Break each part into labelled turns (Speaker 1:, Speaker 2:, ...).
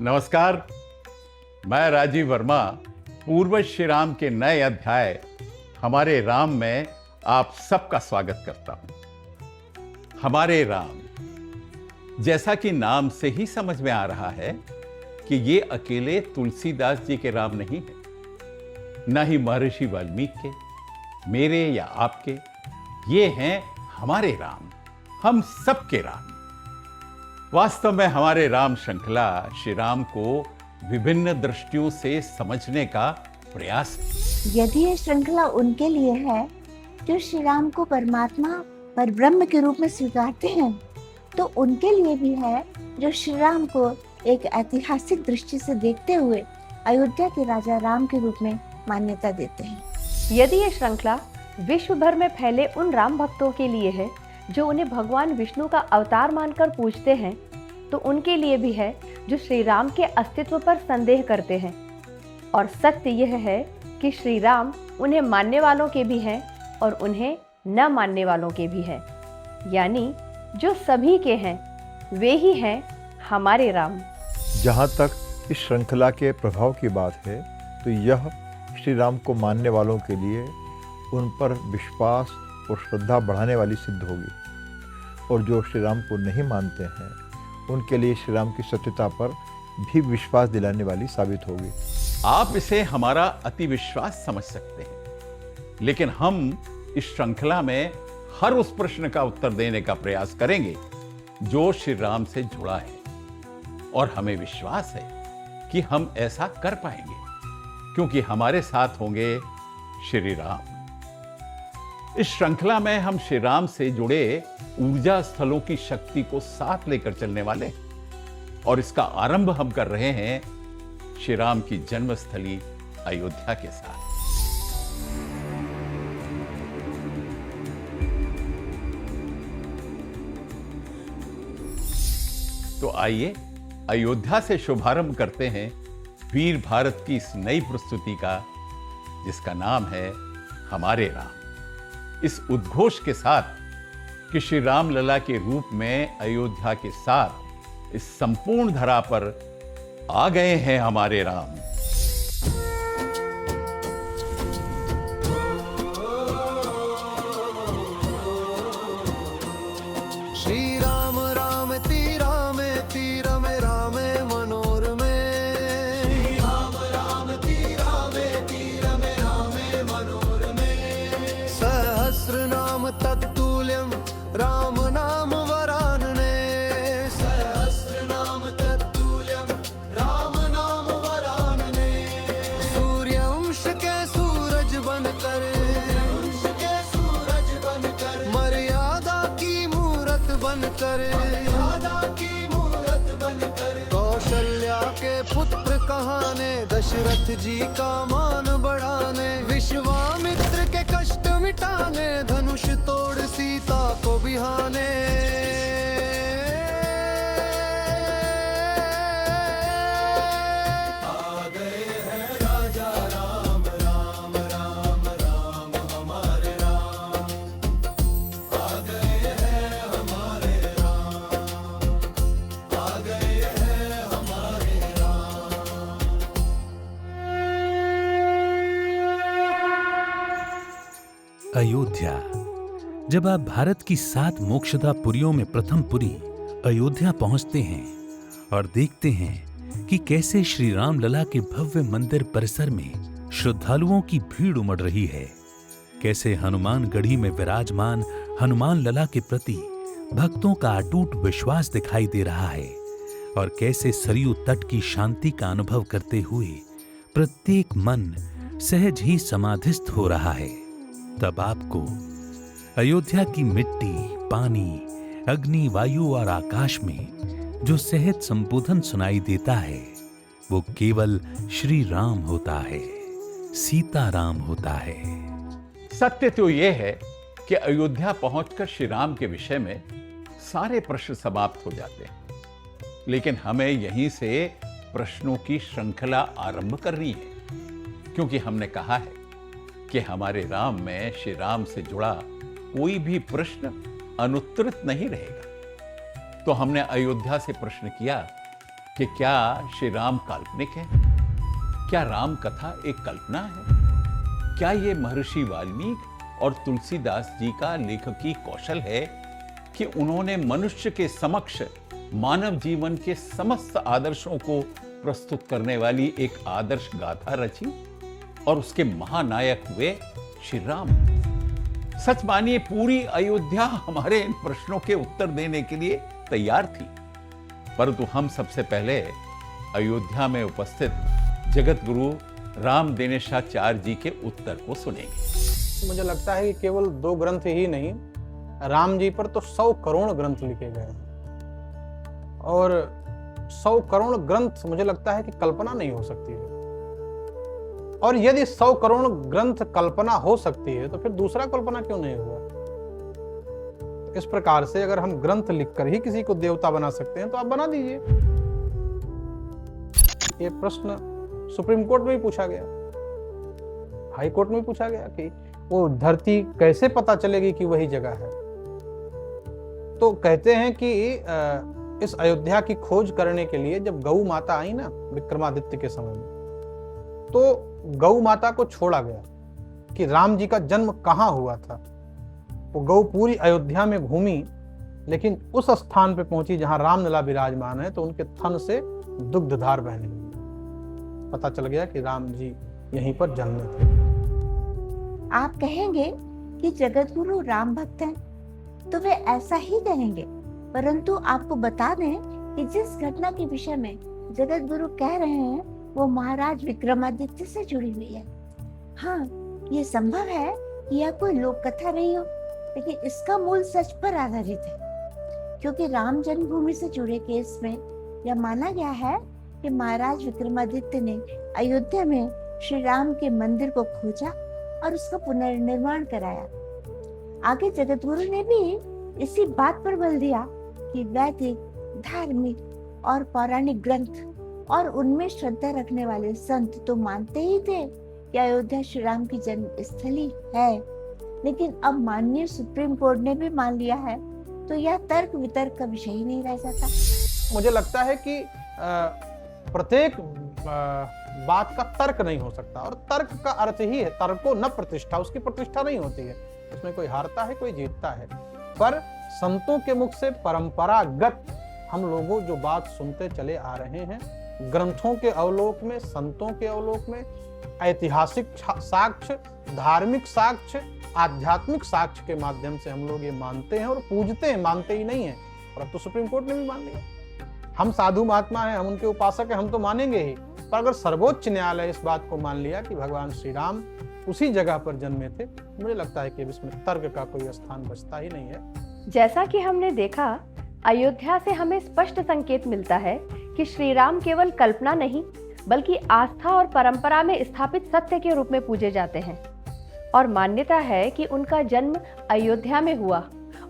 Speaker 1: नमस्कार, मैं राजीव वर्मा पूर्वज श्री राम के नए अध्याय हमारे राम में आप सबका स्वागत करता हूं। हमारे राम, जैसा कि नाम से ही समझ में आ रहा है कि ये अकेले तुलसीदास जी के राम नहीं है, न ही महर्षि वाल्मीकि के, मेरे या आपके। ये हैं हमारे राम, हम सबके राम। वास्तव में हमारे राम श्रृंखला श्री राम को विभिन्न दृष्टियों से समझने का प्रयास है।
Speaker 2: यदि ये श्रृंखला उनके लिए है जो श्री राम को परमात्मा पर ब्रह्म के रूप में स्वीकारते हैं, तो उनके लिए भी है जो श्री राम को एक ऐतिहासिक दृष्टि से देखते हुए अयोध्या के राजा राम के रूप में मान्यता देते हैं।
Speaker 3: यदि ये श्रृंखला विश्व भर में फैले उन राम भक्तों के लिए है जो उन्हें भगवान विष्णु का अवतार मानकर पूजते हैं, तो उनके लिए भी है जो श्री राम के अस्तित्व पर संदेह करते हैं। और सत्य यह है कि श्री राम उन्हें मानने वालों के भी हैं और उन्हें न मानने वालों के भी हैं, यानी जो सभी के हैं वे ही हैं हमारे राम।
Speaker 4: जहाँ तक इस श्रृंखला के प्रभाव की बात है, तो यह श्री राम को मानने वालों के लिए उन पर विश्वास और श्रद्धा बढ़ाने वाली सिद्ध होगी, और जो श्री राम को नहीं मानते हैं उनके लिए श्री राम की सत्यता पर भी विश्वास दिलाने वाली साबित होगी।
Speaker 1: आप इसे हमारा अति विश्वास समझ सकते हैं, लेकिन हम इस श्रृंखला में हर उस प्रश्न का उत्तर देने का प्रयास करेंगे जो श्री राम से जुड़ा है, और हमें विश्वास है कि हम ऐसा कर पाएंगे क्योंकि हमारे साथ होंगे श्री राम। इस श्रृंखला में हम श्री राम से जुड़े ऊर्जा स्थलों की शक्ति को साथ लेकर चलने वाले हैं, और इसका आरंभ हम कर रहे हैं श्री राम की जन्मस्थली अयोध्या के साथ। तो आइए अयोध्या से शुभारंभ करते हैं वीर भारत की इस नई प्रस्तुति का, जिसका नाम है हमारे राम। इस उद्घोष के साथ कि श्री राम लला के रूप में अयोध्या के साथ इस संपूर्ण धरा पर आ गए हैं हमारे राम।
Speaker 5: श्री राम राम तीरा में तीर में रामे मनोरमे। श्री राम राम तीरा में तीर में रामे मनोरमे। सहस्र नाम तत्तुल्यम राम नाम वरानने। सहस्र नाम तत्तुल्यम राम नाम वरानने। सूर्यवंश के सूरज बनकर, सूर्यवंश के सूरज बनकर, मर्यादा की मूरत बनकर, मर्यादा की मूरत बनकर, कौशल्या के पुत्र कहाने, दशरथ जी का मान बढ़ाने, विश्वामित्र के कष्ट मिटाने, धनुष तोड़ सीता को बिहाने। आ गए हैं राजा राम राम राम राम हमारे राम। आ गए हैं हमारे राम। आ गए हैं हमारे राम।
Speaker 6: अयोध्या। जब आप भारत की 7 मोक्षदा पुरियों में प्रथम पुरी अयोध्या पहुंचते हैं और देखते हैं कि कैसे श्री राम लला के भव्य मंदिर परिसर में श्रद्धालुओं की भीड़ उमड़ रही है, कैसे हनुमान गढ़ी में विराजमान हनुमान लला के प्रति भक्तों का अटूट विश्वास दिखाई दे रहा है, और कैसे सरयू तट की शांति का अनुभव करते हुए प्रत्येक मन सहज ही समाधिस्थ हो रहा है, तब आपको अयोध्या की मिट्टी, पानी, अग्नि, वायु और आकाश में जो सहज संबोधन सुनाई देता है, वो केवल श्री राम होता है, सीता राम होता है।
Speaker 1: सत्य तो यह है कि अयोध्या पहुंचकर श्री राम के विषय में सारे प्रश्न समाप्त हो जाते हैं, लेकिन हमें यहीं से प्रश्नों की श्रृंखला आरंभ करनी है, क्योंकि हमने कहा है कि हमारे राम में श्री राम से जुड़ा कोई भी प्रश्न अनुत्तरित नहीं रहेगा। तो हमने अयोध्या से प्रश्न किया कि क्या श्री राम काल्पनिक है? क्या राम कथा एक कल्पना है? क्या ये महर्षि वाल्मीकि और तुलसीदास जी का लेखकी कौशल है कि उन्होंने मनुष्य के समक्ष मानव जीवन के समस्त आदर्शों को प्रस्तुत करने वाली एक आदर्श गाथा रची और उसके महानायक हुए श्री राम? सच मानिए, पूरी अयोध्या हमारे इन प्रश्नों के उत्तर देने के लिए तैयार थी, परंतु हम सबसे पहले अयोध्या में उपस्थित जगत गुरु राम दिनेशाचार्य जी के उत्तर को सुनेंगे।
Speaker 7: मुझे लगता है कि केवल 2 ग्रंथ ही नहीं, राम जी पर तो 100 करोड़ ग्रंथ लिखे गए हैं और 100 करोड़ ग्रंथ मुझे लगता है कि कल्पना नहीं हो सकती है। और यदि 100 करोड़ ग्रंथ कल्पना हो सकती है तो फिर दूसरा कल्पना क्यों नहीं हुआ? इस प्रकार से अगर हम ग्रंथ लिखकर ही किसी को देवता बना सकते हैं तो आप बना दीजिए। ये प्रश्न सुप्रीम कोर्ट में भी पूछा गया, हाई कोर्ट में पूछा गया कि वो धरती कैसे पता चलेगी कि वही जगह है। तो कहते हैं कि इस अयोध्या की खोज करने के लिए जब गौ माता आई ना विक्रमादित्य के समय में, तो गौ माता को छोड़ा गया कि राम जी का जन्म कहाँ हुआ था। वो गौ पूरी अयोध्या में घूमी, लेकिन उस स्थान पे पहुंची जहां रामलला विराजमान है, तो उनके थन से दुग्धधार बहने लगी। पता चल गया कि राम जी यहीं पर जन्मे थे।
Speaker 2: आप कहेंगे कि जगत गुरु राम भक्त हैं, तो वे ऐसा ही कहेंगे, परंतु आपको बता दें कि जिस घटना के विषय में जगत गुरु कह रहे हैं वो महाराज विक्रमादित्य से जुड़ी हुई है। हाँ, ये संभव है कि यह कोई लोक कथा नहीं हो, लेकिन इसका मूल सच पर आधारित है, क्योंकि राम जन्मभूमि से जुड़े केस में यह माना गया है कि महाराज विक्रमादित्य ने अयोध्या में श्री राम के मंदिर को खोजा और उसका पुनर्निर्माण कराया। आगे जगत गुरु ने भी इसी बात पर बल दिया कि वैदिक, धार्मिक और पौराणिक ग्रंथ और उनमें श्रद्धा रखने वाले संत तो मानते ही थे कि अयोध्या श्री राम की जन्म स्थली है, लेकिन अब माननीय सुप्रीम कोर्ट ने भी मान लिया है, तो यह तर्क वितर्क का विषय ही नहीं रह जाता।
Speaker 7: मुझे लगता है कि प्रत्येक बात का तर्क नहीं हो सकता, और तर्क का अर्थ ही है तर्को न प्रतिष्ठा, उसकी प्रतिष्ठा नहीं होती है, उसमें कोई हारता है कोई जीतता है। पर संतों के मुख से परंपरागत हम लोगों जो बात सुनते चले आ रहे हैं, ग्रंथों के अवलोक में, संतों के अवलोक में, ऐतिहासिक साक्ष्य, धार्मिक साक्ष्य, आध्यात्मिक साक्ष्य के माध्यम से हम लोग ये मानते हैं और पूजते हैं, मानते ही नहीं है। और अब तो सुप्रीम कोर्ट ने भी मान लिया। हम साधु महात्मा हैं, हम उनके उपासक हैं, हम तो मानेंगे ही, पर अगर सर्वोच्च न्यायालय इस बात को मान लिया कि भगवान श्री राम उसी जगह पर जन्मे थे, मुझे लगता है कि इसमें तर्क का कोई स्थान बचता ही नहीं है।
Speaker 3: जैसा कि हमने देखा, अयोध्या से हमें स्पष्ट संकेत मिलता है कि श्री राम केवल कल्पना नहीं बल्कि आस्था और परंपरा में स्थापित सत्य के रूप में पूजे जाते हैं, और मान्यता है कि उनका जन्म अयोध्या में हुआ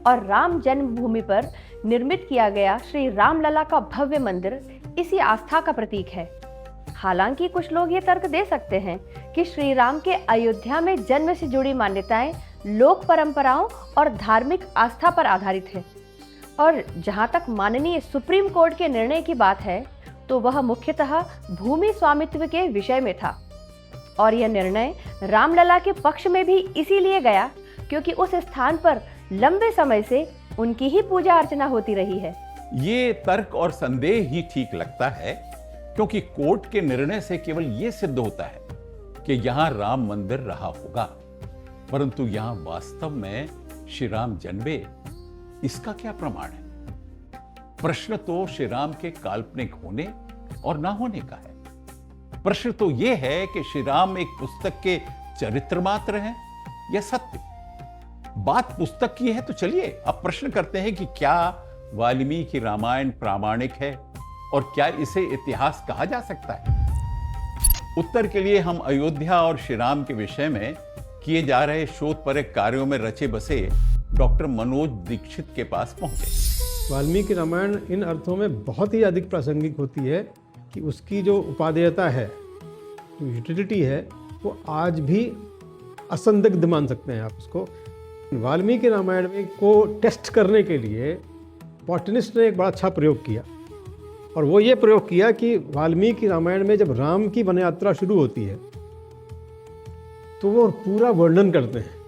Speaker 3: और राम जन्मभूमि पर निर्मित किया गया श्री रामलला का भव्य मंदिर इसी आस्था का प्रतीक है। हालांकि कुछ लोग ये तर्क दे सकते हैं कि श्री राम के अयोध्या में जन्म से जुड़ी मान्यताएं लोक परंपराओं और धार्मिक आस्था पर आधारित है, और जहां तक माननीय सुप्रीम कोर्ट के निर्णय की बात है तो वह मुख्यतः भूमि स्वामित्व के विषय में था, और यह निर्णय रामलला के पक्ष में भी इसीलिए गया क्योंकि उस स्थान पर लंबे समय से उनकी ही पूजा अर्चना होती रही है।
Speaker 1: ये तर्क और संदेह ही ठीक लगता है, क्योंकि कोर्ट के निर्णय से केवल ये सिद्ध होता है कि यहां राम मंदिर रहा होगा, परंतु यहां वास्तव में श्री राम जन्मे, इसका क्या प्रमाण है? प्रश्न तो श्री राम के काल्पनिक होने और ना होने का है। प्रश्न तो यह है कि श्री राम एक पुस्तक के चरित्र मात्र हैं या सत्य। बात पुस्तक की है तो चलिए अब प्रश्न करते हैं कि क्या वाल्मीकि रामायण प्रामाणिक है और क्या इसे इतिहास कहा जा सकता है? उत्तर के लिए हम अयोध्या और श्री राम के विषय में किए जा रहे शोधपरक कार्यों में रचे बसे डॉक्टर मनोज दीक्षित के पास पहुंचे।
Speaker 8: वाल्मीकि रामायण इन अर्थों में बहुत ही अधिक प्रासंगिक होती है कि उसकी जो उपादेयता है, जो यूटिलिटी है, वो आज भी असंदिग्ध मान सकते हैं आप उसको। वाल्मीकि रामायण में को टेस्ट करने के लिए बॉटनिस्ट ने एक बड़ा अच्छा प्रयोग किया। और वो ये प्रयोग किया कि वाल्मीकि रामायण में जब राम की वन यात्रा शुरू होती है तो वो पूरा वर्णन करते हैं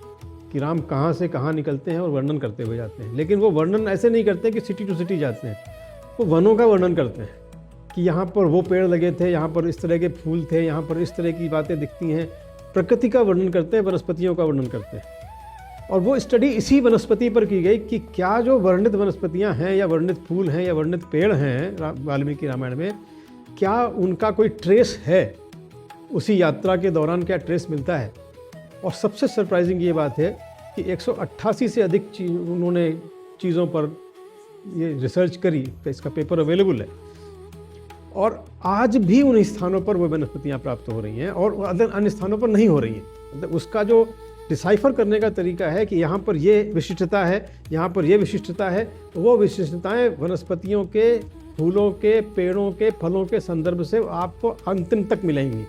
Speaker 8: कि राम कहाँ से कहाँ निकलते हैं और वर्णन करते हुए जाते हैं। लेकिन वो वर्णन ऐसे नहीं करते कि सिटी टू सिटी जाते हैं, वो वनों का वर्णन करते हैं कि यहाँ पर वो पेड़ लगे थे, यहाँ पर इस तरह के फूल थे, यहाँ पर इस तरह की बातें दिखती हैं। प्रकृति का वर्णन करते हैं, वनस्पतियों का वर्णन करते हैं। और वो स्टडी इसी वनस्पति पर की गई कि क्या जो वर्णित वनस्पतियाँ हैं या वर्णित फूल हैं या वर्णित पेड़ हैं वाल्मीकि रामायण में, क्या उनका कोई ट्रेस है, उसी यात्रा के दौरान क्या ट्रेस मिलता है। और सबसे सरप्राइजिंग ये बात है कि 188 से अधिक उन्होंन्होंने चीज़ों पर ये रिसर्च करी, तो इसका पेपर अवेलेबल है। और आज भी उन स्थानों पर वो वनस्पतियाँ प्राप्त हो रही हैं और अन्य स्थानों पर नहीं हो रही हैं। मतलब उसका जो डिसाइफर करने का तरीका है कि यहाँ पर ये विशिष्टता है, यहाँ पर ये विशिष्टता है, तो वो विशिष्टताएँ वनस्पतियों के, फूलों के, पेड़ों के, फलों के संदर्भ से आपको अंतिम तक मिलेंगी।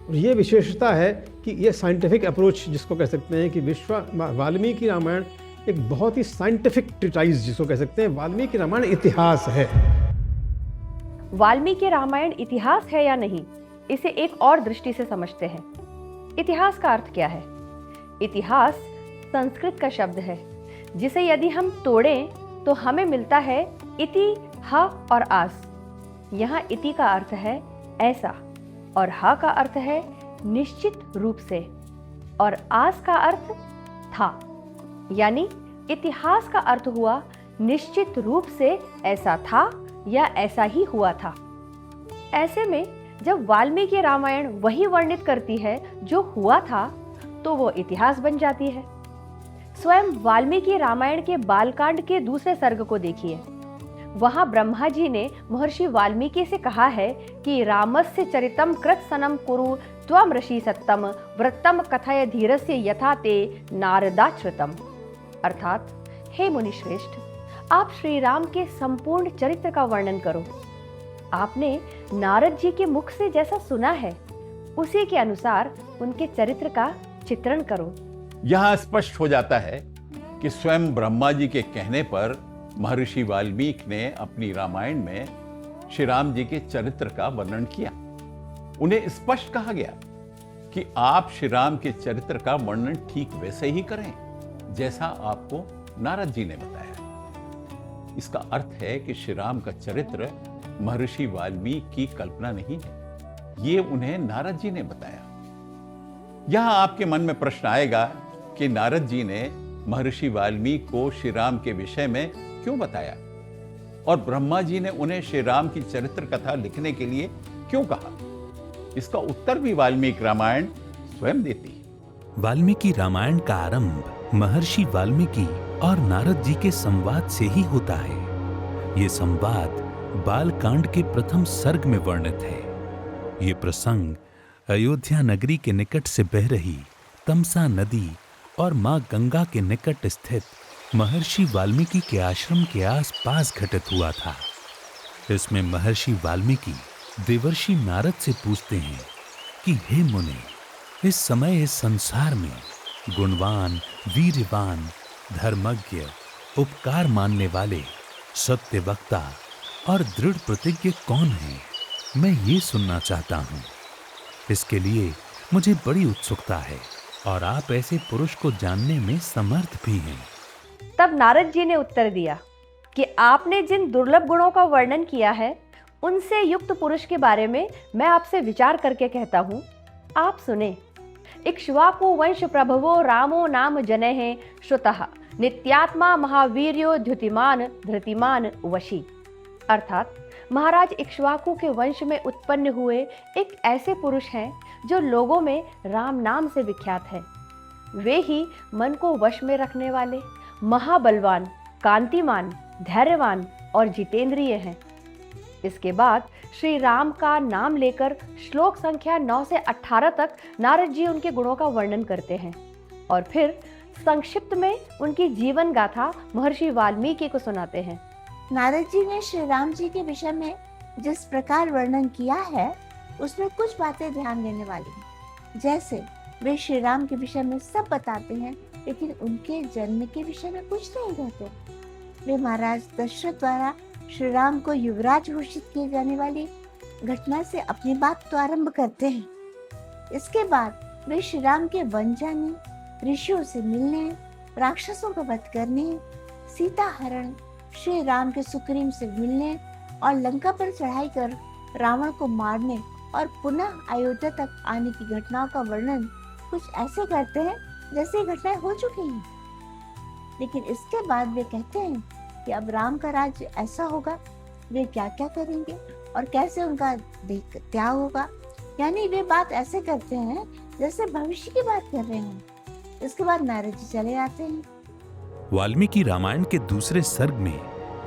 Speaker 8: और ये विशेषता है कि ये साइंटिफिक अप्रोच जिसको कह सकते हैं कि वाल्मीकि रामायण एक बहुत ही साइंटिफिक ट्रिटाइज जिसको कह सकते हैं। वाल्मीकि रामायण इतिहास है।
Speaker 3: वाल्मीकि रामायण इतिहास है या नहीं, इसे एक और दृष्टि से समझते हैं। इतिहास का अर्थ क्या है? इतिहास संस्कृत का शब्द है जिसे यदि हम तोड़ें तो हमें मिलता है इति, ह और आस। यहाँ इति का अर्थ है ऐसा और ह का अर्थ है निश्चित रूप से और आस का अर्थ था। यानी इतिहास का अर्थ हुआ निश्चित रूप से ऐसा था या ऐसा ही हुआ था। ऐसे में जब वाल्मीकि रामायण वही वर्णित करती है जो हुआ था तो वो इतिहास बन जाती है। स्वयं वाल्मीकि रामायण के बालकांड के दूसरे सर्ग को देखिए। वहां ब्रह्मा जी ने महर्षि वाल्मीकि से कहा है कि रामस्य चरितम कृत सनम कुरु त्वम ऋषि सत्तम व्रतम कथय धीरस्य यथा ते नारदाश्रितम। अर्थात हे मुनिश्रेष्ठ, आप श्री राम के संपूर्ण चरित्र का वर्णन करो। आपने नारद जी के मुख से जैसा सुना है उसी के अनुसार उनके चरित्र का चित्रण करो।
Speaker 1: यहां स्पष्ट हो जाता है कि स्वयं ब्रह्मा जी के कहने पर महर्षि वाल्मीकि ने अपनी रामायण में श्री राम जी के चरित्र का वर्णन किया। उन्हें स्पष्ट कहा गया कि आप श्री राम के चरित्र का वर्णन ठीक वैसे ही करें जैसा आपको नारद जी ने बताया। इसका अर्थ है कि श्री राम का चरित्र महर्षि वाल्मीकि की कल्पना नहीं है, ये उन्हें नारद जी ने बताया। यहां आपके मन में प्रश्न आएगा कि नारद जी ने महर्षि वाल्मीकि को श्री राम के विषय में क्यों बताया और ब्रह्मा जी ने उन्हें श्री राम की चरित्र कथा लिखने के लिए क्यों कहा? इसका उत्तर भी वाल्मीकि रामायण स्वयं देती है।
Speaker 6: वाल्मीकि रामायण का आरंभ महर्षि वाल्मीकि और नारद जी के संवाद से ही होता है। ये संवाद बालकांड के प्रथम सर्ग में वर्णित है। ये प्रसंग अयोध्या नगरी के निकट से बह रही तमसा नदी और मां गंगा के निकट स्थित महर्षि वाल्मीकि के आश्रम के आसपास घटित हुआ था। इसमें महर्षि वाल्मीकि देवर्षि नारद से पूछते हैं कि हे मुने, इस समय इस संसार में गुणवान, वीरवान, धर्मज्ञ, उपकार मानने वाले, सत्य वक्ता और दृढ़ प्रतिज्ञ कौन है? मैं ये सुनना चाहता हूँ। इसके लिए मुझे बड़ी उत्सुकता है और आप ऐसे पुरुष को जानने में समर्थ भी हैं।
Speaker 3: तब नारद जी ने उत्तर दिया कि आपने जिन दुर्लभ गुणों का वर्णन किया है उनसे युक्त पुरुष के बारे में मैं आपसे विचार करके कहता हूँ। आप सुने। इक्ष्वाकु वंश प्रभवो रामो नाम जनैः श्रुतः नित्यात्मा महावीर्यो द्युतिमान धृतिमान वशी। अर्थात महाराज इक्ष्वाकु के वंश में उत्पन्न हुए एक ऐसे पुरुष हैं जो लोगों में राम नाम से विख्यात है। वे ही मन को वश में रखने वाले, महाबलवान, कांतिमान, धैर्यवान और जितेंद्रिय हैं। इसके बाद श्री राम का नाम लेकर श्लोक संख्या 9 से 18 तक नारद जी उनके गुणों का वर्णन करते हैं और फिर संक्षिप्त में उनकी जीवन गाथा महर्षि वाल्मीकि को सुनाते हैं।
Speaker 2: नारद जी ने श्री राम जी के विषय में जिस प्रकार वर्णन किया है उसमें कुछ बातें ध्यान देने वाली हैं। जैसे वे श्री राम के विषय में सब बताते हैं लेकिन उनके जन्म के विषय में कुछ नहीं कहते। वे महाराज दशरथ द्वारा श्री राम को युवराज घोषित किए जाने वाली घटना से अपनी बात तो आरंभ करते हैं। इसके बाद वे श्री राम के वन जाने, ऋषियों से मिलने, राक्षसों का वध करने, सीता हरण, श्री राम के सुग्रीव से मिलने और लंका पर चढ़ाई कर रावण को मारने और पुनः अयोध्या तक आने की घटनाओं का वर्णन कुछ ऐसे करते हैं जैसे ये घटनाएं हो चुकी हैं। लेकिन इसके बाद वे कहते हैं कि अब राम का राज्य ऐसा होगा, वे क्या क्या करेंगे और कैसे उनका त्याग होगा। यानी वे बात ऐसे करते हैं जैसे भविष्य की बात कर रहे हैं। इसके बाद नारद जी चले आते हैं।
Speaker 6: वाल्मीकि रामायण के दूसरे सर्ग में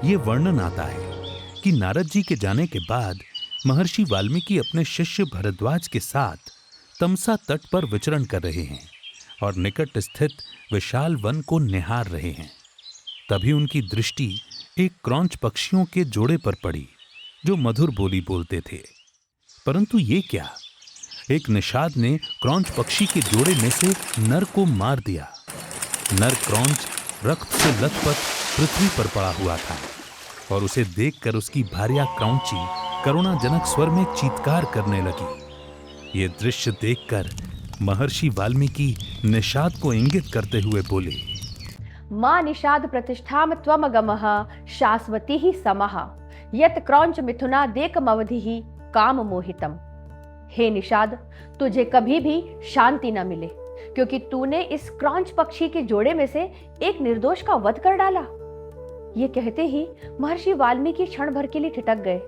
Speaker 6: ये वर्णन आता है कि नारद जी के जाने के बाद महर्षि वाल्मीकि अपने शिष्य भरद्वाज के साथ तमसा तट पर विचरण कर रहे हैं और निकट स्थित विशाल वन को निहार रहे हैं। तभी उनकी दृष्टि एक क्रौंच पक्षियों के जोड़े पर पड़ी जो मधुर बोली बोलते थे। परंतु ये क्या, एक निषाद ने क्रौंच पक्षी के जोड़े में से नर को मार दिया। नर क्रौंच रक्त से लथपथ पृथ्वी पर पड़ा हुआ था और उसे देखकर उसकी भार्या क्रौंची करुणाजनक स्वर में चीत्कार करने लगी। ये दृश्य देखकर महर्षि वाल्मीकि निषाद को इंगित करते हुए बोले,
Speaker 3: मां निषाद प्रतिष्ठाम त्वमगमः शाश्वती ही समः यत क्रौंच मिथुना देकमवधि ही काम मोहितम। हे निषाद, तुझे कभी भी शांति न मिले क्योंकि तूने इस क्रौंच पक्षी के जोड़े में से एक निर्दोष का वध कर डाला। ये कहते ही महर्षि वाल्मीकि क्षण भर के लिए ठिठक गए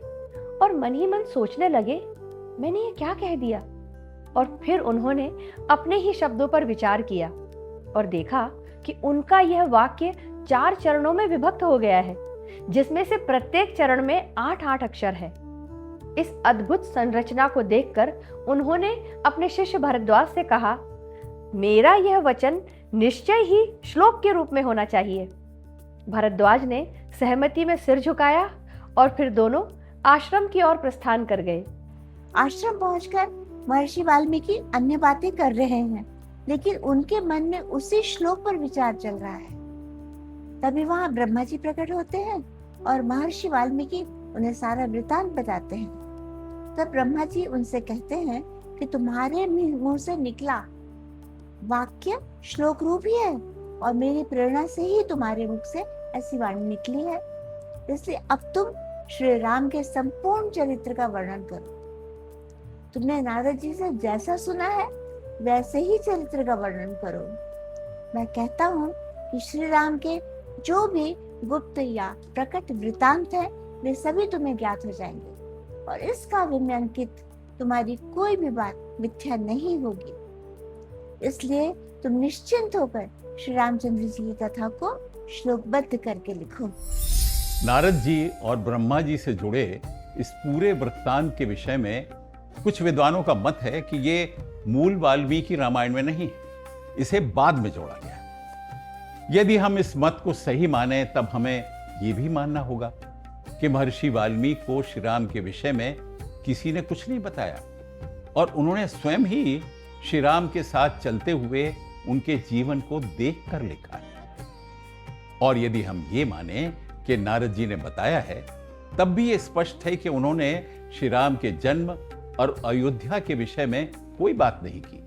Speaker 3: और मन ही मन सोचने लगे, मैंने ये क्या कह दिया। और फिर उन्होंने अपने ही शब्दों पर विचार किया और देखा कि उनका यह वाक्य 4 चरणों में विभक्त हो गया है, जिसमें से प्रत्येक चरण में 8-8 अक्षर है। इस अद्भुत संरचना को देखकर उन्होंने अपने शिष्य भरद्वाज से कहा, मेरा यह वचन निश्चय ही श्लोक के रूप में होना चाहिए। भरद्वाज ने सहमति में सिर झुकाया और फिर दोनों आश्रम की ओर प्रस्थान कर गए।
Speaker 2: आश्रम पहुंचकर महर्षि वाल्मीकि अन्य बातें कर रहे हैं, लेकिन उनके मन में उसी श्लोक पर विचार चल रहा है। तभी वहां ब्रह्मा जी प्रकट होते हैं और महर्षि वाल्मीकि उन्हें सारा वृतांत बताते हैं। तब ब्रह्मा जी उनसे कहते हैं कि तुम्हारे मुंह से निकला वाक्य श्लोक रूप ही है और मेरी प्रेरणा से ही तुम्हारे मुख से ऐसी वाणी निकली है। इसलिए अब तुम श्री राम के संपूर्ण चरित्र का वर्णन करो। तुमने नारद जी से जैसा सुना है वैसे ही चरित्र का वर्णन करो। मैं कहता हूँ कि श्री राम के जो भी गुप्त या प्रकट वृतांत है वे सभी तुम्हें ज्ञात हो जाएंगे और इस काव्य में अंकित तुम्हारी कोई भी बात मिथ्या नहीं होगी। इसलिए तुम निश्चिंत होकर श्री रामचंद्र जी की कथा को श्लोकबद्ध करके लिखो।
Speaker 1: नारद जी और ब्रह्मा जी से जुड़े इस पूरे वृत्तांत के विषय में कुछ विद्वानों का मत है कि ये मूल वाल्मीकि रामायण में नहीं, इसे बाद में जोड़ा गया है। यदि हम इस मत को सही माने तब हमें ये भी मानना होगा कि महर्षि वाल्मीकि को श्री राम के विषय में किसी ने कुछ नहीं बताया और उन्होंने स्वयं ही श्री राम के साथ चलते हुए उनके जीवन को देखकर लिखा है। और यदि हम ये माने कि नारद जी ने बताया है, तब भी ये स्पष्ट है कि उन्होंने श्री राम के जन्म और अयोध्या के विषय में कोई बात नहीं की।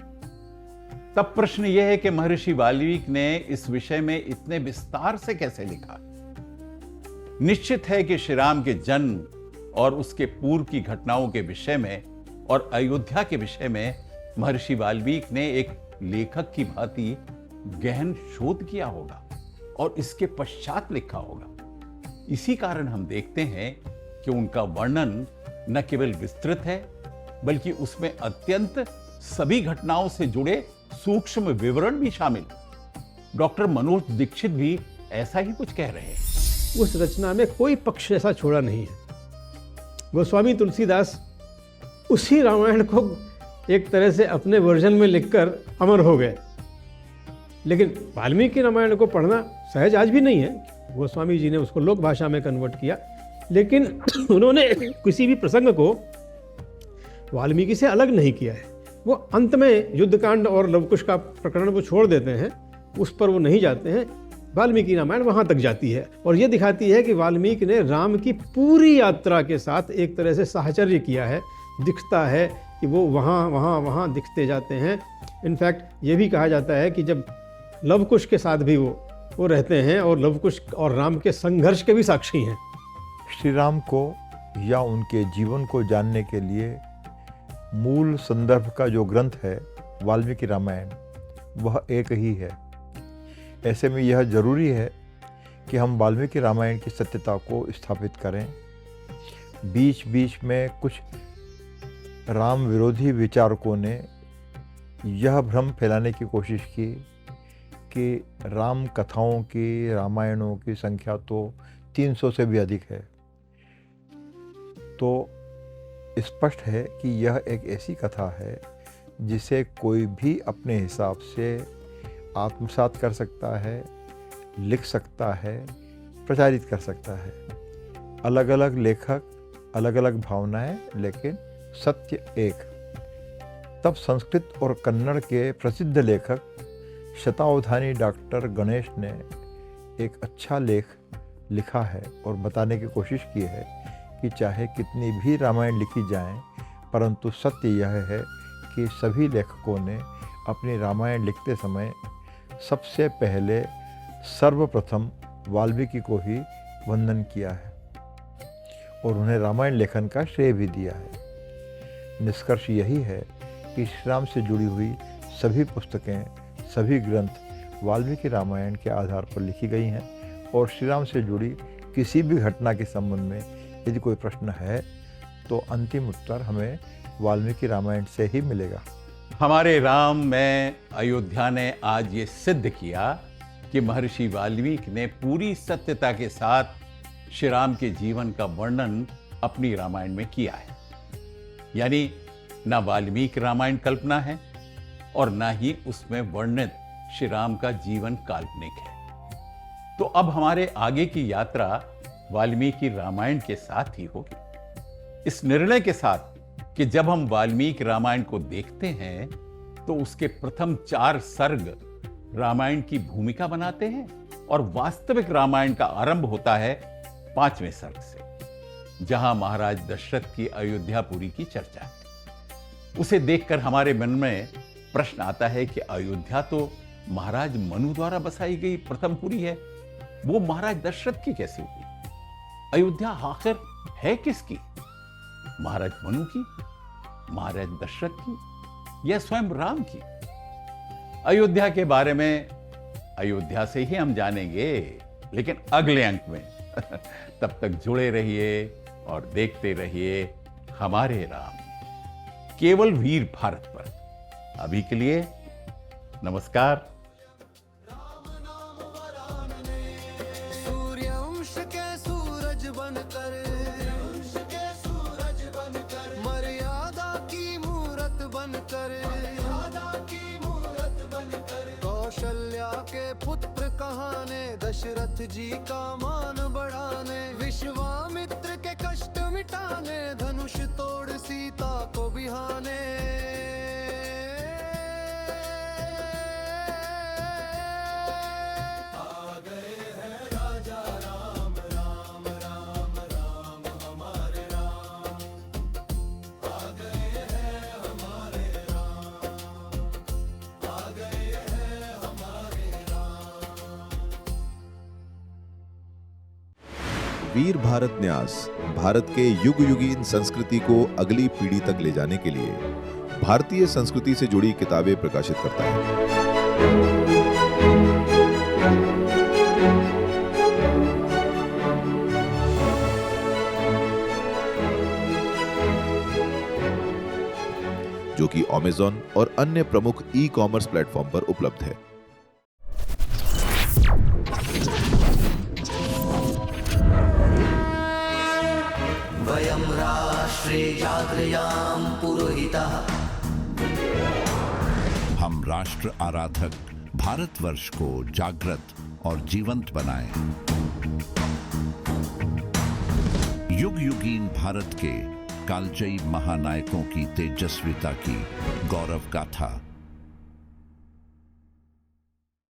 Speaker 1: तब प्रश्न यह है कि महर्षि वाल्मीकि ने इस विषय में इतने विस्तार से कैसे लिखा। निश्चित है कि श्री राम के जन्म और उसके पूर्व की घटनाओं के विषय में और अयोध्या के विषय में महर्षि वाल्मीकि ने एक लेखक की भांति गहन शोध किया होगा और इसके पश्चात लिखा होगा। इसी कारण हम देखते हैं कि उनका वर्णन न केवल विस्तृत है बल्कि उसमें अत्यंत सभी घटनाओं से जुड़े सूक्ष्म विवरण भी शामिल। डॉक्टर मनोज दीक्षित भी ऐसा ही कुछ कह रहे हैं।
Speaker 8: उस रचना में कोई पक्ष ऐसा छोड़ा नहीं है। गोस्वामी तुलसीदास उसी रामायण को एक तरह से अपने वर्जन में लिखकर अमर हो गए, लेकिन वाल्मीकि रामायण को पढ़ना सहज आज भी नहीं है। गोस्वामी जी ने उसको लोक भाषा में कन्वर्ट किया, लेकिन उन्होंने किसी भी प्रसंग को वाल्मीकि से अलग नहीं किया है। वो अंत में युद्धकांड और लवकुश का प्रकरण वो छोड़ देते हैं, उस पर वो नहीं जाते हैं, वाल्मीकि रामायण वहाँ तक जाती है और ये दिखाती है कि वाल्मीकि ने राम की पूरी यात्रा के साथ एक तरह से साहचर्य किया है। दिखता है कि वो वहाँ दिखते जाते हैं। इनफैक्ट ये भी कहा जाता है कि जब लवकुश के साथ भी वो रहते हैं और लवकुश और राम के संघर्ष के भी साक्षी हैं।
Speaker 4: श्री राम को या उनके जीवन को जानने के लिए मूल संदर्भ का जो ग्रंथ है वाल्मीकि रामायण, वह एक ही है। ऐसे में यह जरूरी है कि हम वाल्मीकि रामायण की सत्यता को स्थापित करें। बीच बीच में कुछ राम विरोधी विचारकों ने यह भ्रम फैलाने की कोशिश की कि राम कथाओं की, रामायणों की संख्या तो 300 से भी अधिक है। तो स्पष्ट है कि यह एक ऐसी कथा है जिसे कोई भी अपने हिसाब से आत्मसात कर सकता है, लिख सकता है, प्रचारित कर सकता है। अलग अलग लेखक, अलग अलग भावनाएं, लेकिन सत्य एक। तब संस्कृत और कन्नड़ के प्रसिद्ध लेखक शतावधानी डॉक्टर गणेश ने एक अच्छा लेख लिखा है और बताने की कोशिश की है कि चाहे कितनी भी रामायण लिखी जाएं, परंतु सत्य यह है कि सभी लेखकों ने अपनी रामायण लिखते समय सबसे पहले सर्वप्रथम वाल्मीकि को ही वंदन किया है और उन्हें रामायण लेखन का श्रेय भी दिया है। निष्कर्ष यही है कि श्री राम से जुड़ी हुई सभी पुस्तकें, सभी ग्रंथ वाल्मीकि रामायण के आधार पर लिखी गई हैं और श्री राम से जुड़ी किसी भी घटना के संबंध में यदि कोई प्रश्न है तो अंतिम उत्तर हमें वाल्मीकि रामायण से ही मिलेगा।
Speaker 1: हमारे राम में अयोध्या ने आज ये सिद्ध किया कि महर्षि वाल्मीकि ने पूरी सत्यता के साथ श्री राम के जीवन का वर्णन अपनी रामायण में किया है। यानी ना वाल्मीकि रामायण कल्पना है और ना ही उसमें वर्णित श्री राम का जीवन काल्पनिक है। तो अब हमारे आगे की यात्रा वाल्मीकि रामायण के साथ ही होगी, इस निर्णय के साथ कि जब हम वाल्मीकि रामायण को देखते हैं तो उसके प्रथम 4 सर्ग रामायण की भूमिका बनाते हैं और वास्तविक रामायण का आरंभ होता है 5वें सर्ग से, जहां महाराज दशरथ की अयोध्यापुरी की चर्चा है। उसे देखकर हमारे मन में प्रश्न आता है कि अयोध्या तो महाराज मनु द्वारा बसाई गई प्रथम पुरी है, वो महाराज दशरथ की कैसे हुई? अयोध्या आखिर है किसकी? महाराज मनु की, महाराज दशरथ की या स्वयं राम की? अयोध्या के बारे में अयोध्या से ही हम जानेंगे, लेकिन अगले अंक में। तब तक जुड़े रहिए और देखते रहिए हमारे राम, केवल वीर भारत पर। अभी के लिए नमस्कार।
Speaker 5: सूर्यवंश के सूरज बनकर, मर्यादा की मूरत बनकर, कौशल्या के पुत्र कहाने, दशरथ जी का मान बढ़ाने, विश्वामित्र के कष्ट मिटाने, धनुष तोड़ सीता को बिहाने।
Speaker 9: वीर भारत न्यास भारत के युग युगीन संस्कृति को अगली पीढ़ी तक ले जाने के लिए भारतीय संस्कृति से जुड़ी किताबें प्रकाशित करता है। जो कि Amazon और अन्य प्रमुख ई-कॉमर्स प्लेटफॉर्म पर उपलब्ध है।
Speaker 5: वयं राष्ट्रे जागृयाम पुरोहितः।
Speaker 10: हम राष्ट्र आराधक भारतवर्ष को जागृत और जीवंत बनाएं। युग युगीन भारत के कालजयी महानायकों की तेजस्विता की गौरव गाथा